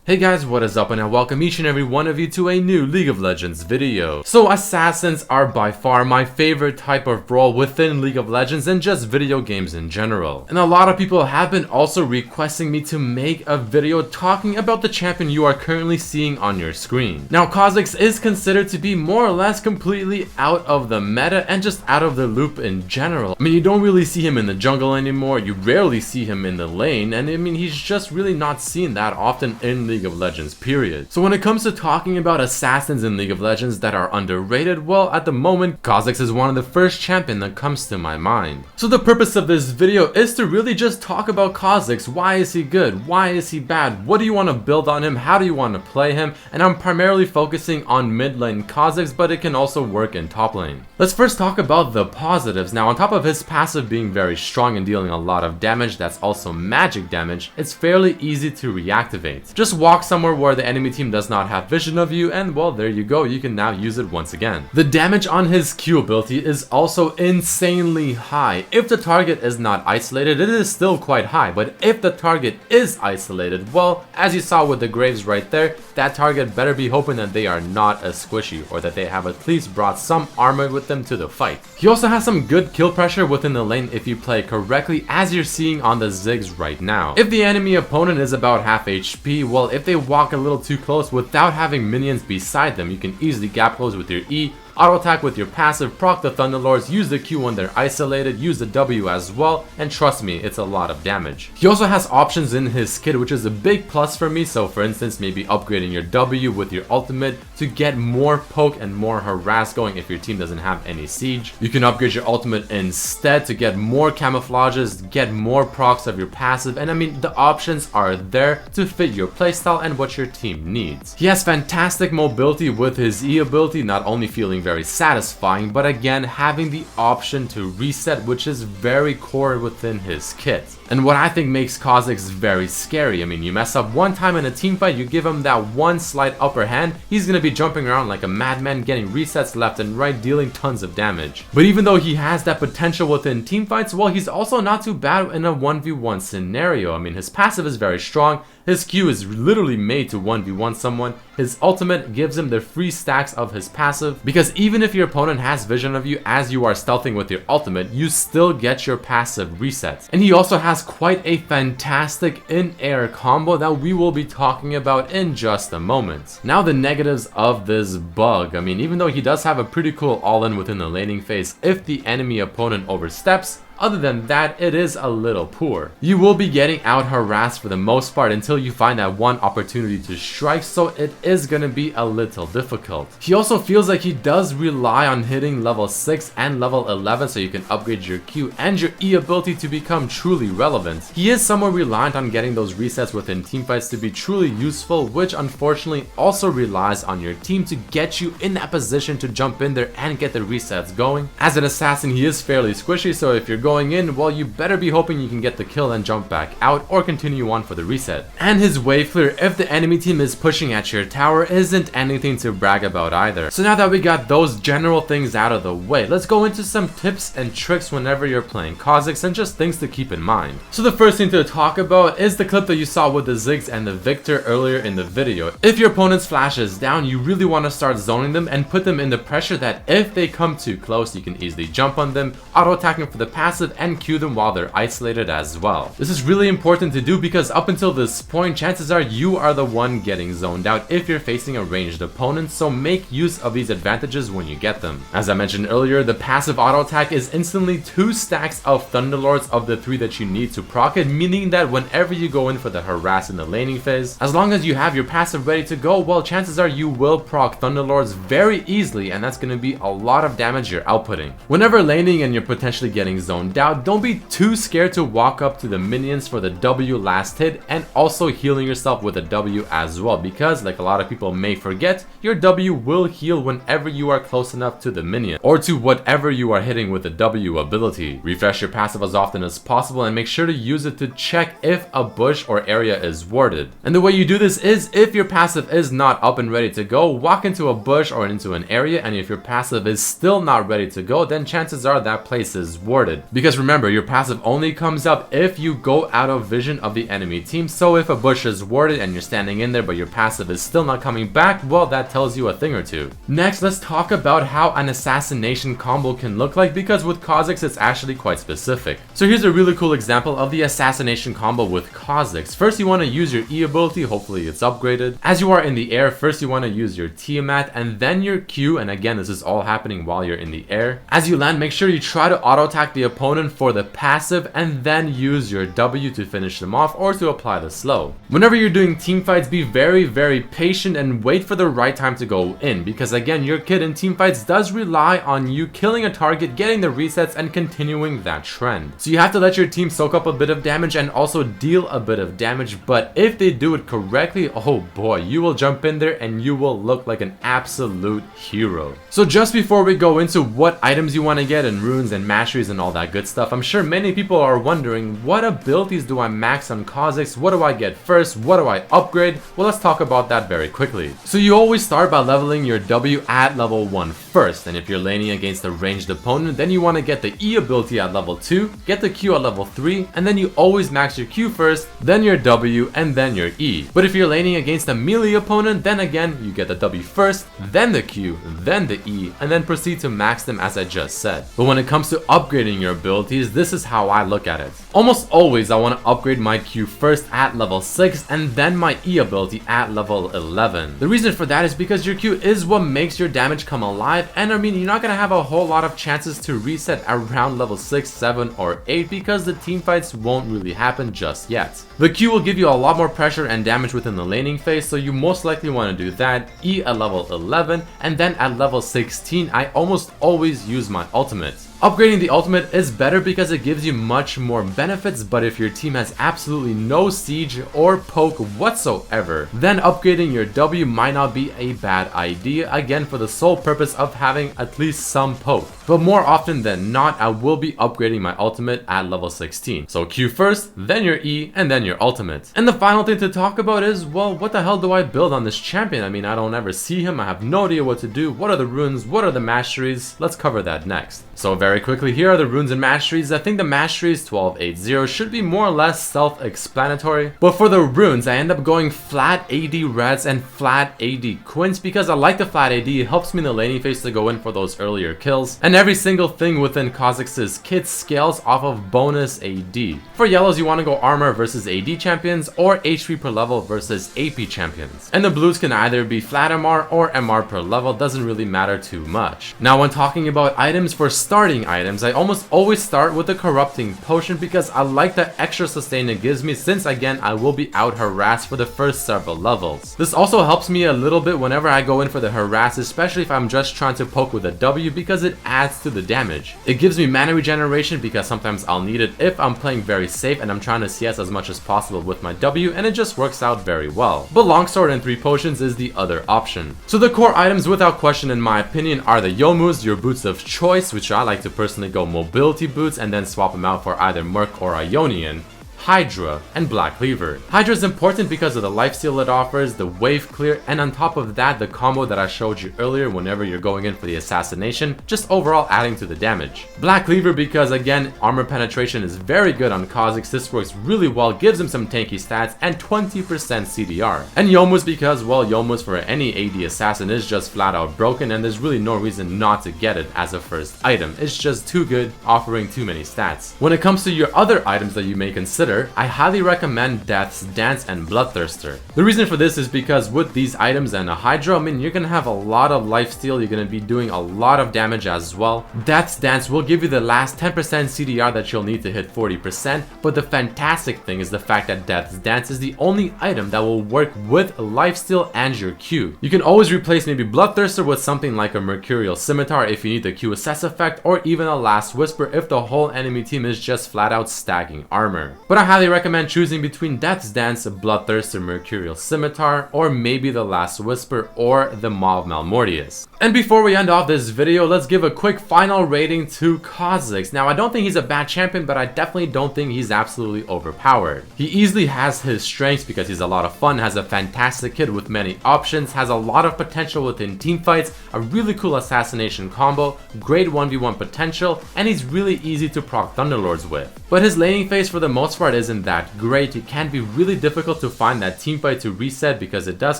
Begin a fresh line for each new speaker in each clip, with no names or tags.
Hey guys, what is up, and I welcome each and every one of you to a new League of Legends video. So assassins are by far my favorite type of role within League of Legends and just video games in general. And a lot of people have been also requesting me to make a video talking about the champion you are currently seeing on your screen. Now Kha'Zix is considered to be more or less completely out of the meta and just out of the loop in general. I mean, you don't really see him in the jungle anymore, you rarely see him in the lane, and I mean, he's just really not seen that often in League of Legends, period. So when it comes to talking about assassins in League of Legends that are underrated, well, at the moment, Kha'Zix is one of the first champion that comes to my mind. So the purpose of this video is to really just talk about Kha'Zix. Why is he good? Why is he bad? What do you want to build on him? How do you want to play him? And I'm primarily focusing on mid lane Kha'Zix, but it can also work in top lane. Let's first talk about the positives. Now, on top of his passive being very strong and dealing a lot of damage that's also magic damage, it's fairly easy to reactivate. Just walk somewhere where the enemy team does not have vision of you, and well, there you go, you can now use it once again. The damage on his Q ability is also insanely high. If the target is not isolated, it is still quite high, but if the target is isolated, well, as you saw with the Graves right there, that target better be hoping that they are not as squishy, or that they have at least brought some armor with them to the fight. He also has some good kill pressure within the lane if you play correctly, as you're seeing on the Ziggs right now. If the enemy opponent is about half HP, well, if they walk a little too close without having minions beside them, you can easily gap close with your E, auto attack with your passive, proc the Thunderlords, use the Q when they're isolated, use the W as well, and trust me, it's a lot of damage. He also has options in his kit, which is a big plus for me. So for instance, maybe upgrading your W with your ultimate to get more poke and more harass going if your team doesn't have any siege. You can upgrade your ultimate instead to get more camouflages, get more procs of your passive, and I mean, the options are there to fit your playstyle and what your team needs. He has fantastic mobility with his E ability, not only feeling very satisfying, but again having the option to reset, which is very core within his kit. And what I think makes Kha'Zix very scary, I mean, you mess up one time in a team fight, you give him that one slight upper hand, he's gonna be jumping around like a madman, getting resets left and right, dealing tons of damage. But even though he has that potential within team fights, well, he's also not too bad in a 1v1 scenario. I mean, his passive is very strong, his Q is literally made to 1v1 someone, his ultimate gives him the free stacks of his passive, because even if your opponent has vision of you as you are stealthing with your ultimate, you still get your passive resets. And he also has quite a fantastic in-air combo that we will be talking about in just a moment. Now the negatives of this bug, I mean, even though he does have a pretty cool all-in within the laning phase if the enemy opponent oversteps, other than that, it is a little poor. You will be getting out harassed for the most part until you find that one opportunity to strike, so it is gonna be a little difficult. He also feels like he does rely on hitting level 6 and level 11 so you can upgrade your Q and your E ability to become truly relevant. He is somewhat reliant on getting those resets within teamfights to be truly useful, which unfortunately also relies on your team to get you in that position to jump in there and get the resets going. As an assassin, he is fairly squishy, so if you're going in, well, you better be hoping you can get the kill and jump back out or continue on for the reset. And his wave clear if the enemy team is pushing at your tower isn't anything to brag about either. So now that we got those general things out of the way, let's go into some tips and tricks whenever you're playing Kha'Zix and just things to keep in mind. So the first thing to talk about is the clip that you saw with the Ziggs and the Victor earlier in the video. If your opponent's flash is down, you really want to start zoning them and put them in the pressure that if they come too close, you can easily jump on them, auto attacking for the passive, and Q them while they're isolated as well. This is really important to do because up until this point, chances are you are the one getting zoned out if you're facing a ranged opponent, so make use of these advantages when you get them. As I mentioned earlier, the passive auto attack is instantly 2 stacks of Thunderlords of the 3 that you need to proc it, meaning that whenever you go in for the harass in the laning phase, as long as you have your passive ready to go, well, chances are you will proc Thunderlords very easily, and that's going to be a lot of damage you're outputting. Whenever laning and you're potentially getting zoned out, don't be too scared to walk up to the minions for the W last hit and also healing yourself with a W as well, because like a lot of people may forget, your W will heal whenever you are close enough to the minion or to whatever you are hitting with the W ability. Refresh your passive as often as possible and make sure to use it to check if a bush or area is warded. And the way you do this is if your passive is not up and ready to go, walk into a bush or into an area, and if your passive is still not ready to go, then chances are that place is warded. Because remember, your passive only comes up if you go out of vision of the enemy team. So if a bush is warded and you're standing in there but your passive is still not coming back, well, that tells you a thing or two. Next, let's talk about how an assassination combo can look like, because with Kha'Zix it's actually quite specific. So here's a really cool example of the assassination combo with Kha'Zix. First, you want to use your E ability, hopefully it's upgraded. As you are in the air, first you want to use your Tiamat and then your Q, and again this is all happening while you're in the air. As you land, make sure you try to auto attack the opponent for the passive and then use your W to finish them off or to apply the slow. Whenever you're doing team fights, be very patient and wait for the right time to go in, because again, your kit in team fights does rely on you killing a target, getting the resets, and continuing that trend. So you have to let your team soak up a bit of damage and also deal a bit of damage, but if they do it correctly, oh boy, you will jump in there and you will look like an absolute hero. So just before we go into what items you want to get and runes and masteries and all that good stuff, I'm sure many people are wondering, what abilities do I max on Kha'Zix? What do I get first? What do I upgrade? Well, let's talk about that very quickly. So you always start by leveling your W at level 1 first, and if you're laning against a ranged opponent, then you want to get the E ability at level 2, get the Q at level 3, and then you always max your Q first, then your W, and then your E. But if you're laning against a melee opponent, then again, you get the W first, then the Q, then the E, and then proceed to max them as I just said. But when it comes to upgrading your abilities, this is how I look at it. Almost always I want to upgrade my Q first at level 6 and then my E ability at level 11. The reason for that is because your Q is what makes your damage come alive, and I mean, you're not going to have a whole lot of chances to reset around level 6, 7, or 8 because the team fights won't really happen just yet. The Q will give you a lot more pressure and damage within the laning phase, so you most likely want to do that. E at level 11, and then at level 16 I almost always use my ultimate. Upgrading the ultimate is better because it gives you much more benefits, but if your team has absolutely no siege or poke whatsoever, then upgrading your W might not be a bad idea, again for the sole purpose of having at least some poke. But more often than not, I will be upgrading my ultimate at level 16. So Q first, then your E, and then your ultimate. And the final thing to talk about is, well, what the hell do I build on this champion? I mean, I don't ever see him, I have no idea what to do. What are the runes? What are the masteries? Let's cover that next. So very quickly, here are the runes and masteries. I think the masteries 1280 should be more or less self-explanatory. But for the runes, I end up going flat AD reds and flat AD quints because I like the flat AD. It helps me in the laning phase to go in for those earlier kills. And every single thing within Kha'Zix's kit scales off of bonus AD. For yellows, you want to go armor versus AD champions or HP per level versus AP champions. And the blues can either be flat MR or MR per level, doesn't really matter too much. Now when talking about items, for starting items, I almost always start with the corrupting potion because I like the extra sustain it gives me, since again I will be out harassed for the first several levels. This also helps me a little bit whenever I go in for the harass, especially if I'm just trying to poke with a W, because it adds to the damage. It gives me mana regeneration because sometimes I'll need it if I'm playing very safe and I'm trying to CS as much as possible with my W, and it just works out very well. But longsword and 3 potions is the other option. So the core items without question in my opinion are the Yomus, your boots of choice, which I like to personally go mobility boots and then swap them out for either Merc or Ionian, Hydra, and Black Cleaver. Hydra is important because of the lifesteal it offers, the wave clear, and on top of that, the combo that I showed you earlier whenever you're going in for the assassination, just overall adding to the damage. Black Cleaver because again, armor penetration is very good on Kha'Zix, this works really well, gives him some tanky stats, and 20% CDR. And Yomus because, well, Yomus for any AD assassin is just flat out broken, and there's really no reason not to get it as a first item. It's just too good, offering too many stats. When it comes to your other items that you may consider, I highly recommend Death's Dance and Bloodthirster. The reason for this is because with these items and a Hydra, I mean, you're gonna have a lot of lifesteal, you're gonna be doing a lot of damage as well. Death's Dance will give you the last 10% CDR that you'll need to hit 40%, but the fantastic thing is the fact that Death's Dance is the only item that will work with lifesteal and your Q. You can always replace maybe Bloodthirster with something like a Mercurial Scimitar if you need the Q assess effect, or even a Last Whisper if the whole enemy team is just flat out stacking armor. But I highly recommend choosing between Death's Dance, Bloodthirster, Mercurial Scimitar, or maybe the Last Whisper or the Maw of Malmortius. And before we end off this video, let's give a quick final rating to Kha'Zix. Now, I don't think he's a bad champion, but I definitely don't think he's absolutely overpowered. He easily has his strengths because he's a lot of fun, has a fantastic kit with many options, has a lot of potential within teamfights, a really cool assassination combo, great 1v1 potential, and he's really easy to proc Thunderlords with. But his laning phase for the most part isn't that great. It can be really difficult to find that teamfight to reset because it does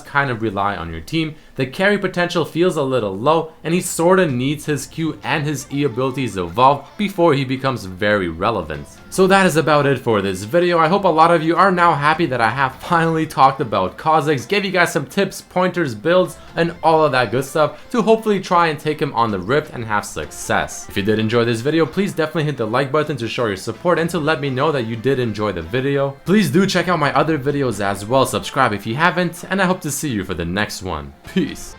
kind of rely on your team. The carry potential feels a little low, and he sorta needs his Q and his E abilities evolve before he becomes very relevant. So that is about it for this video. I hope a lot of you are now happy that I have finally talked about Kha'Zix, gave you guys some tips, pointers, builds, and all of that good stuff to hopefully try and take him on the Rift and have success. If you did enjoy this video, please definitely hit the like button to show your support and to let me know that you did enjoy the video. Please do check out my other videos as well, subscribe if you haven't, and I hope to see you for the next one. Peace.